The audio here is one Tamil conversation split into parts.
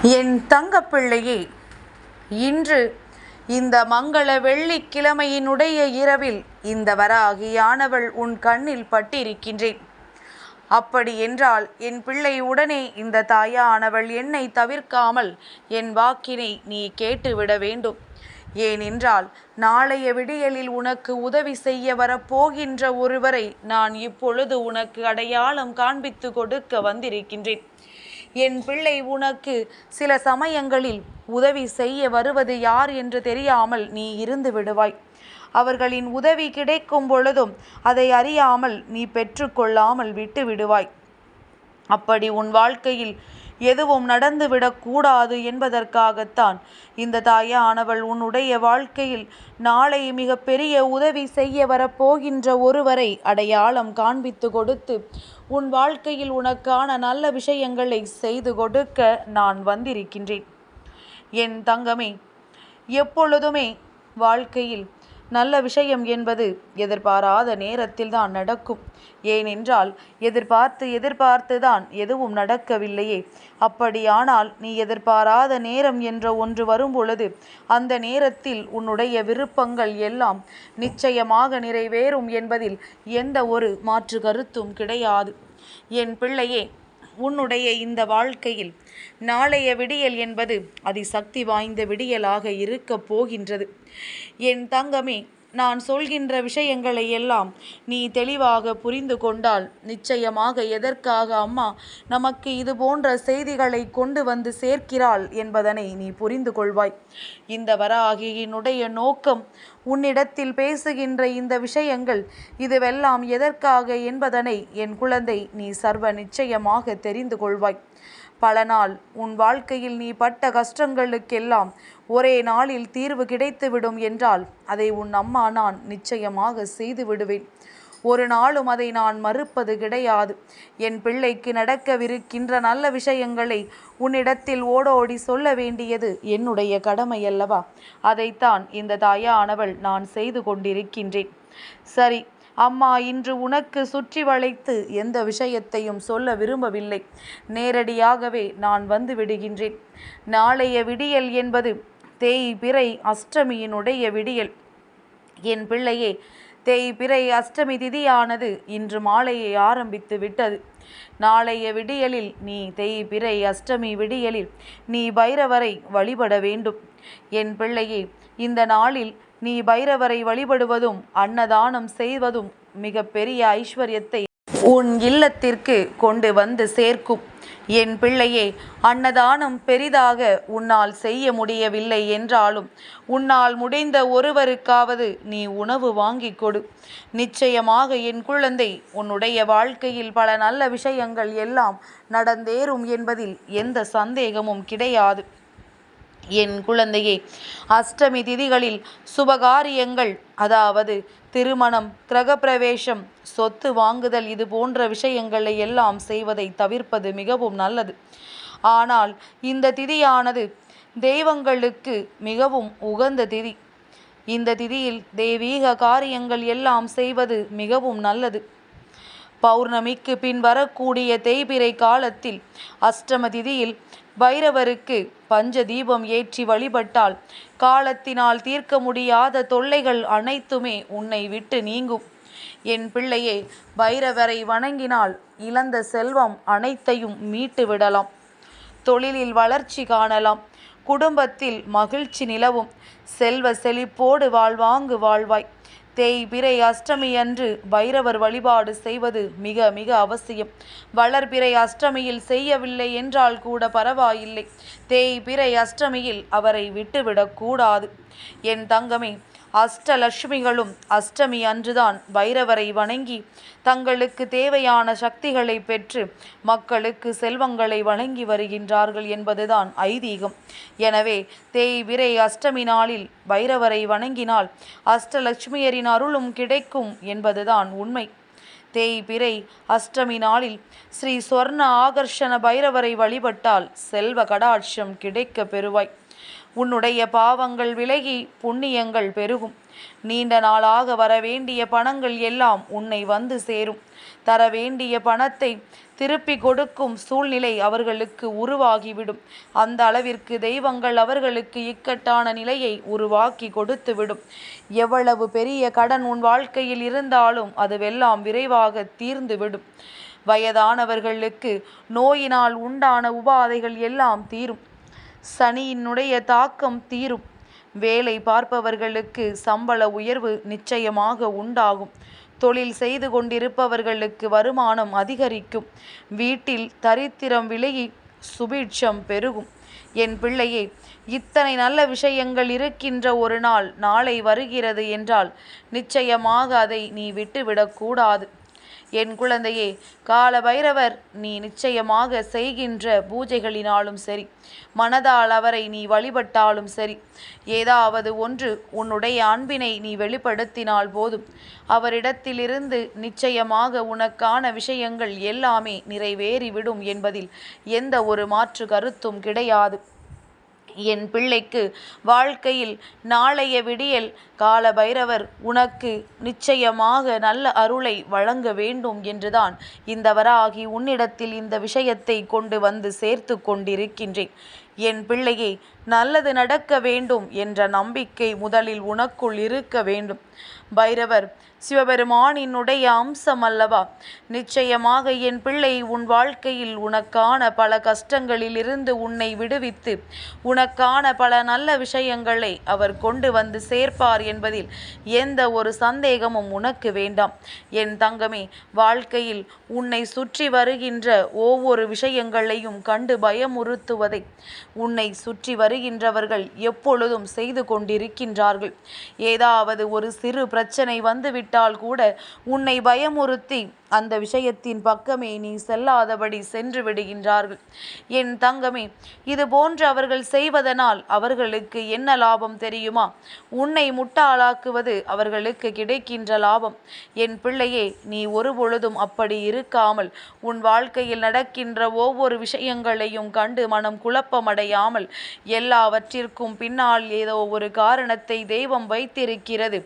என் தங்கப்பிள்ளையே, இன்று இந்த மங்கள வெள்ளிக்கிழமையினுடைய இரவில் இந்த வராகியானவள் உன் கண்ணில் பட்டிருக்கின்றேன். அப்படி என்றால் என் பிள்ளை உடனே இந்த தாயானவள் என்னை தவிர்க்காமல் என் வாக்கினை நீ கேட்டுவிட வேண்டும். ஏனென்றால் நாளைய விடியலில் உனக்கு உதவி செய்ய வரப்போகின்ற ஒருவரை நான் இப்பொழுது உனக்கு அடையாளம் காண்பித்து கொடுக்க வந்திருக்கின்றேன். என் பிள்ளை, உனக்கு சில சமயங்களில் உதவி செய்ய வருவது யார் என்று தெரியாமல் நீ இருந்து விடுவாய். அவர்களின் உதவி கிடைக்கும் பொழுதும் அதை அறியாமல் நீ பெற்றுக்கொள்ளாமல் விட்டு விடுவாய். அப்படி உன் வாழ்க்கையில் எதுவும் நடந்துவிடக்கூடாது என்பதற்காகத்தான் இந்த தாயானவள் உன்னுடைய வாழ்க்கையில் நாளை மிக பெரிய உதவி செய்ய வரப்போகின்ற ஒருவரை அடையாளம் காண்பித்து கொடுத்து உன் வாழ்க்கையில் உனக்கான நல்ல விஷயங்களை செய்து கொடுக்க நான் வந்திருக்கின்றேன். என் தங்கமே, எப்பொழுதுமே வாழ்க்கையில் நல்ல விஷயம் என்பது எதிர்பாராத நேரத்தில் தான் நடக்கும். ஏனென்றால் எதிர்பார்த்து தான் எதுவும் நடக்கவில்லையே. அப்படியானால் நீ எதிர்பாராத நேரம் என்ற ஒன்று வரும் பொழுது அந்த நேரத்தில் உன்னுடைய விருப்பங்கள் எல்லாம் நிச்சயமாக நிறைவேறும் என்பதில் எந்த ஒரு மாற்று கருத்தும் கிடையாது. என் பிள்ளையே, உன்னுடைய இந்த வாழ்க்கையில் நாளைய விடியல் என்பது அதிசக்தி வாய்ந்த விடியலாக இருக்கப் போகின்றது. என் தங்கமே, நான் சொல்கின்ற விஷயங்களை எல்லாம் நீ தெளிவாக புரிந்து கொண்டால் நிச்சயமாக எதற்காக அம்மா நமக்கு இது போன்ற செய்திகளை கொண்டு வந்து சேர்க்கிறாள் என்பதனை நீ புரிந்து கொள்வாய். இந்த வராகியினுடைய நோக்கம், உன்னிடத்தில் பேசுகின்ற இந்த விஷயங்கள் இதுவெல்லாம் எதற்காக என்பதனை என் குழந்தை நீ சர்வ நிச்சயமாக தெரிந்து கொள்வாய். பல நாள் உன் வாழ்க்கையில் நீ பட்ட கஷ்டங்களுக்கெல்லாம் ஒரே நாளில் தீர்வு கிடைத்துவிடும் என்றால் அதை உன் அம்மா நான் நிச்சயமாக செய்து விடுவேன். ஒரு நாளும் அதை நான் மறுப்பது கிடையாது. என் பிள்ளைக்கு நடக்கவிருக்கின்ற நல்ல விஷயங்களை உன்னிடத்தில் ஓடோடி சொல்ல வேண்டியது என்னுடைய கடமை அல்லவா? அதைத்தான் இந்த தாயானவள் நான் செய்து கொண்டிருக்கின்றேன். சரி அம்மா, இன்று உனக்கு சுற்றி வளைத்து எந்த விஷயத்தையும் சொல்ல விரும்பவில்லை. நேரடியாகவே நான் வந்து விடுகின்றேன். நாளைய விடியல் என்பது தேய்பிறை அஷ்டமியினுடைய விடியல். என் பிள்ளையே, தேய்பிறை அஷ்டமி திதியானது இன்று மாலையை ஆரம்பித்து விட்டது. நாளைய விடியலில் நீ தேய்பிறை அஷ்டமி விடியலில் நீ பைரவரை வழிபட வேண்டும். என் பிள்ளையே, இந்த நாளில் நீ பைரவரை வழிபடுவதும் அன்னதானம் செய்வதும் மிக பெரிய ஐஸ்வர்யத்தை உன் இல்லத்திற்கு கொண்டு வந்து சேர்க்கும். என் பிள்ளையே, அன்னதானம் பெரிதாக உன்னால் செய்ய முடியவில்லை என்றாலும் உன்னால் முடிந்த ஒருவருக்காவது நீ உணவு வாங்கி கொடு. நிச்சயமாக என் குழந்தை, உன்னுடைய வாழ்க்கையில் பல நல்ல விஷயங்கள் எல்லாம் நடந்தேறும் என்பதில் எந்த சந்தேகமும் கிடையாது. என் குழந்தையே, அஷ்டமி திதிகளில் சுபகாரியங்கள், அதாவது திருமணம், கிரகப்பிரவேசம், சொத்து வாங்குதல், இது போன்ற விஷயங்களை எல்லாம் செய்வதை தவிர்ப்பது மிகவும் நல்லது. ஆனால் இந்த திதியானது தெய்வங்களுக்கு மிகவும் உகந்த திதி. இந்த திதியில் தெய்வீக காரியங்கள் எல்லாம் செய்வது மிகவும் நல்லது. பௌர்ணமிக்கு பின் வரக்கூடிய தேய்பிறை காலத்தில் அஷ்டம திதியில் பைரவருக்கு பஞ்ச தீபம் ஏற்றி வழிபட்டால் காலத்தினால் தீர்க்க முடியாத தொல்லைகள் அனைத்துமே உன்னை விட்டு நீங்கும். என் பிள்ளையே, பைரவரை வணங்கினால் இழந்த செல்வம் அனைத்தையும் மீட்டு விடலாம். தொழிலில் வளர்ச்சி காணலாம். குடும்பத்தில் மகிழ்ச்சி நிலவும். செல்வ செழிப்போடு வாழ்வாய். தேய்பிறை அஷ்டமி அன்று பைரவர் வழிபாடு செய்வது மிக மிக அவசியம். வளர்பிறை அஷ்டமியில் செய்யவில்லை என்றால் கூட பரவாயில்லை. தேய்பிறை அஷ்டமியில் அவரை விட்டுவிடக்கூடாது. என் தங்கமே, அஷ்டலட்சுமிகளும் அஷ்டமி அன்றுதான் பைரவரை வணங்கி தங்களுக்கு தேவையான சக்திகளை பெற்று மக்களுக்கு செல்வங்களை வழங்கி வருகின்றார்கள் என்பதுதான் ஐதீகம். எனவே தேய்பிறை அஷ்டமி நாளில் பைரவரை வணங்கினால் அஷ்டலட்சுமியரின் அருளும் கிடைக்கும் என்பதுதான் உண்மை. தேய்பிறை அஷ்டமி நாளில் ஸ்ரீ சொர்ண ஆகர்ஷண பைரவரை வழிபட்டால் செல்வ கடாட்சம் கிடைக்க பெறுவாய். உன்னுடைய பாவங்கள் விலகி புண்ணியங்கள் பெருகும். நீண்ட நாளாக வரவேண்டிய பணங்கள் எல்லாம் உன்னை வந்து சேரும். தர வேண்டிய பணத்தை திருப்பி கொடுக்கும் சூழ்நிலை அவர்களுக்கு உருவாகிவிடும். அந்த அளவிற்கு தெய்வங்கள் அவர்களுக்கு இக்கட்டான நிலையை உருவாக்கி கொடுத்துவிடும். எவ்வளவு பெரிய கடன் உன் வாழ்க்கையில் இருந்தாலும் அதுவெல்லாம் விரைவாக தீர்ந்துவிடும். வயதானவர்களுக்கு நோயினால் உண்டான உபாதைகள் எல்லாம் தீரும். சனியினுடைய தாக்கம் தீரும். வேலை பார்ப்பவர்களுக்கு சம்பள உயர்வு நிச்சயமாக உண்டாகும். தொழில் செய்து கொண்டிருப்பவர்களுக்கு வருமானம் அதிகரிக்கும். வீட்டில் தரித்திரம் விலகி சுபீட்சம் பெருகும். என் பிள்ளையே, இத்தனை நல்ல விஷயங்கள் இருக்கின்ற ஒரு நாள் நாளை வருகிறது என்றால் நிச்சயமாக அதை நீ விட்டுவிடக்கூடாது. என் குழந்தையே, கால பைரவர் நீ நிச்சயமாக செய்கின்ற பூஜைகளினாலும் சரி, மனதால் அவரை நீ வழிபட்டாலும் சரி, ஏதாவது ஒன்று உன்னுடைய அன்பினை நீ வெளிப்படுத்தினால் போதும். அவரிடத்திலிருந்து நிச்சயமாக உனக்கான விஷயங்கள் எல்லாமே நிறைவேறிவிடும் என்பதில் எந்த ஒரு மாற்று கருத்தும் கிடையாது. என் பிள்ளைக்கு வாழ்க்கையில் நாளைய விடியல் கால பைரவர் உனக்கு நிச்சயமாக நல்ல அருளை வழங்க வேண்டும் என்றுதான் இந்த வராகி உன்னிடத்தில் இந்த விஷயத்தை கொண்டு வந்து சேர்த்து கொண்டிருக்கின்றேன். என் பிள்ளையே, நல்லது நடக்க வேண்டும் என்ற நம்பிக்கை முதலில் உனக்குள் இருக்க வேண்டும். பைரவர் சிவபெருமானினுடைய அம்சம் அல்லவா? நிச்சயமாக என் பிள்ளை உன் வாழ்க்கையில் உனக்கான பல கஷ்டங்களிலிருந்து உன்னை விடுவித்து உனக்கான பல நல்ல விஷயங்களை அவர் கொண்டு வந்து சேர்ப்பார் என்பதில் எந்த ஒரு சந்தேகமும் உனக்கு வேண்டாம். என் தங்கமே, வாழ்க்கையில் உன்னை சுற்றி வருகின்ற ஒவ்வொரு விஷயங்களையும் கண்டு பயமுறுத்துவதை உன்னை சுற்றி வருகின்றவர்கள் எப்பொழுதும் செய்து கொண்டிருக்கின்றார்கள். ஏதாவது ஒரு சிறு பிரச்சனை வந்துவிட்டால் கூட உன்னை பயமுறுத்தி அந்த விஷயத்தின் பக்கமே நீ செல்லாதபடி சென்று விடுகின்றார்கள். என் தங்கமே, இது போன்று அவர்கள் செய்வதனால் அவர்களுக்கு என்ன லாபம் தெரியுமா? உன்னை முட்டாளாக்குவது அவர்களுக்கு கிடைக்கின்ற லாபம். என் பிள்ளையே, நீ ஒருபொழுதும் அப்படி இருக்காமல் உன் வாழ்க்கையில் நடக்கின்ற ஒவ்வொரு விஷயங்களையும் கண்டு மனம் குழப்பமடையாமல் எல்லாவற்றிற்கும் பின்னால் ஏதோ ஒரு காரணத்தை தெய்வம் வைத்திருக்கிறது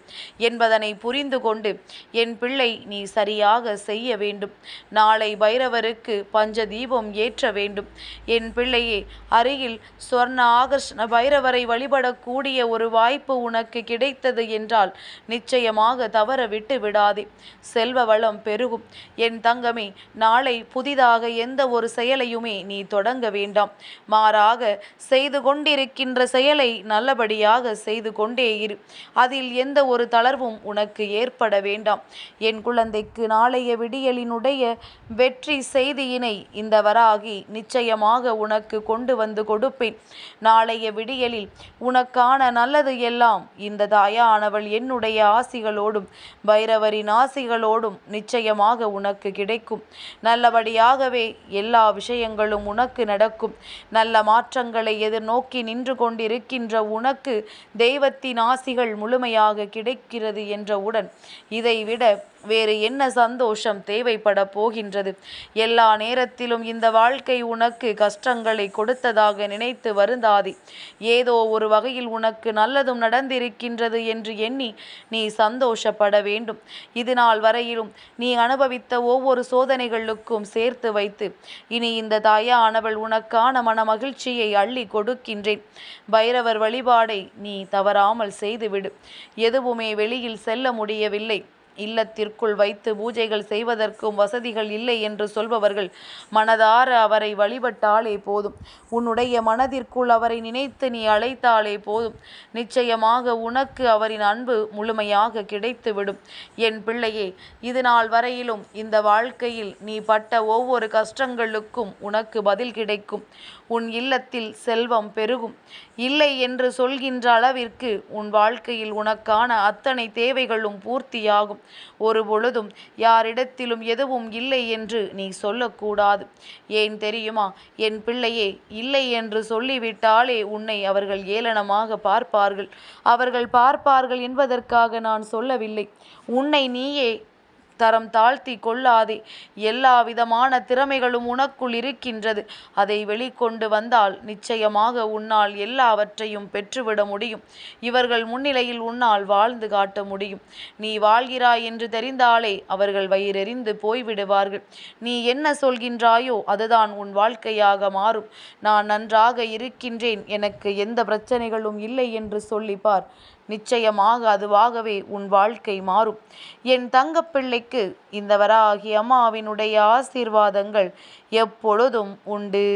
என்பதனை புரிந்து கொண்டு என் பிள்ளை நீ சரியாக செய்ய வேண்டும். நாளை பைரவருக்கு பஞ்ச தீபம் ஏற்ற வேண்டும். என் பிள்ளையே, அருகில் சொர்ண ஆகர்ஷ்ண பைரவரை வழிபடக்கூடிய ஒரு வாய்ப்பு உனக்கு கிடைத்தது என்றால் நிச்சயமாக தவற விட்டு விடாதே. செல்வ வளம் பெருகும். என் தங்கமே, நாளை புதிதாக எந்த ஒரு செயலையுமே நீ தொடங்க வேண்டாம். மாறாக செய்து கொண்டிருக்கின்ற செயலை நல்லபடியாக செய்து கொண்டே இரு. அதில் எந்த ஒரு தளர்வும் உனக்கு ஏற்பட வேண்டாம். என் குழந்தைக்கு நாளைய விடியலினுடைய வெற்றி செய்தியினை இந்த வராகி நிச்சயமாக உனக்கு கொண்டு வந்து கொடுப்பேன். நாளைய விடியலில் உனக்கான நல்லது எல்லாம் இந்த தாயானவள் என்னுடைய ஆசிகளோடும் பைரவரின் ஆசிகளோடும் நிச்சயமாக உனக்கு கிடைக்கும். நல்லபடியாகவே எல்லா விஷயங்களும் உனக்கு நடக்கும். நல்ல மாற்றங்களை எதிர்நோக்கி நின்று கொண்டிருக்கின்ற உனக்கு தெய்வத்தின் ஆசிகள் முழுமையாக கிடைக்கிறது என்றவுடன் இதைவிட வேறு என்ன சந்தோஷம் தேவைப்பட போகின்றது? எல்லா நேரத்திலும் இந்த வாழ்க்கை உனக்கு கஷ்டங்களை கொடுத்ததாக நினைத்து வருந்தாதே. ஏதோ ஒரு வகையில் உனக்கு நல்லதும் நடந்திருக்கின்றது என்று எண்ணி நீ சந்தோஷப்பட வேண்டும். இது நாள் வரையிலும் நீ அனுபவித்த ஒவ்வொரு சோதனைகளுக்கும் சேர்த்து வைத்து இனி இந்த தாயானவள் உனக்கான மன மகிழ்ச்சியை அள்ளி கொடுக்கின்றேன். பைரவர் வழிபாடை நீ தவறாமல் செய்துவிடு. எதுவுமே வெளியில் செல்ல முடியவில்லை, இல்லத்திற்குள் வைத்து பூஜைகள் செய்வதற்கும் வசதிகள் இல்லை என்று சொல்பவர்கள் மனதார அவரை வழிபட்டாலே போதும். உன்னுடைய மனதிற்குள் அவரை நினைத்து நீ அழைத்தாலே போதும். நிச்சயமாக உனக்கு அவரின் அன்பு முழுமையாக கிடைத்துவிடும். என் பிள்ளையே, இது நாள் வரையிலும் இந்த வாழ்க்கையில் நீ பட்ட ஒவ்வொரு கஷ்டங்களுக்கும் உனக்கு பதில் கிடைக்கும். உன் இல்லத்தில் செல்வம் பெருகும். இல்லை என்று சொல்கின்ற அளவிற்கு உன் வாழ்க்கையில் உனக்கான அத்தனை தேவைகளும் பூர்த்தியாகும். ஒரு பொழுதும் யாரிடத்திலும் எதுவும் இல்லை என்று நீ சொல்லக்கூடாது. ஏன் தெரியுமா? என் பிள்ளையே, இல்லை என்று சொல்லிவிட்டாலே உன்னை அவர்கள் ஏளனமாக பார்ப்பார்கள். அவர்கள் பார்ப்பார்கள் என்பதற்காக நான் சொல்லவில்லை. உன்னை நீயே தரம் தாழ்த்தி கொள்ளாதே. எல்லா விதமான திறமைகளும் உனக்குள் இருக்கின்றது. அதை வெளிக்கொண்டு வந்தால் நிச்சயமாக உன்னால் எல்லாவற்றையும் பெற்றுவிட முடியும். இவர்கள் முன்னிலையில் உன்னால் வாழ்ந்து காட்ட முடியும். நீ வாழ்கிறாய் என்று தெரிந்தாலே அவர்கள் வயிறெறிந்து போய்விடுவார்கள். நீ என்ன சொல்கின்றாயோ அதுதான் உன் வாழ்க்கையாக மாறும். நான் நன்றாக இருக்கின்றேன், எனக்கு எந்த பிரச்சனைகளும் இல்லை என்று சொல்லிப்பார். நிச்சயமாக அதுவாகவே உன் வாழ்க்கை மாறும். என் தங்கப்பிள்ளைக்கு இந்த வராகி அம்மாவினுடைய ஆசீர்வாதங்கள் எப்பொழுதும் உண்டு.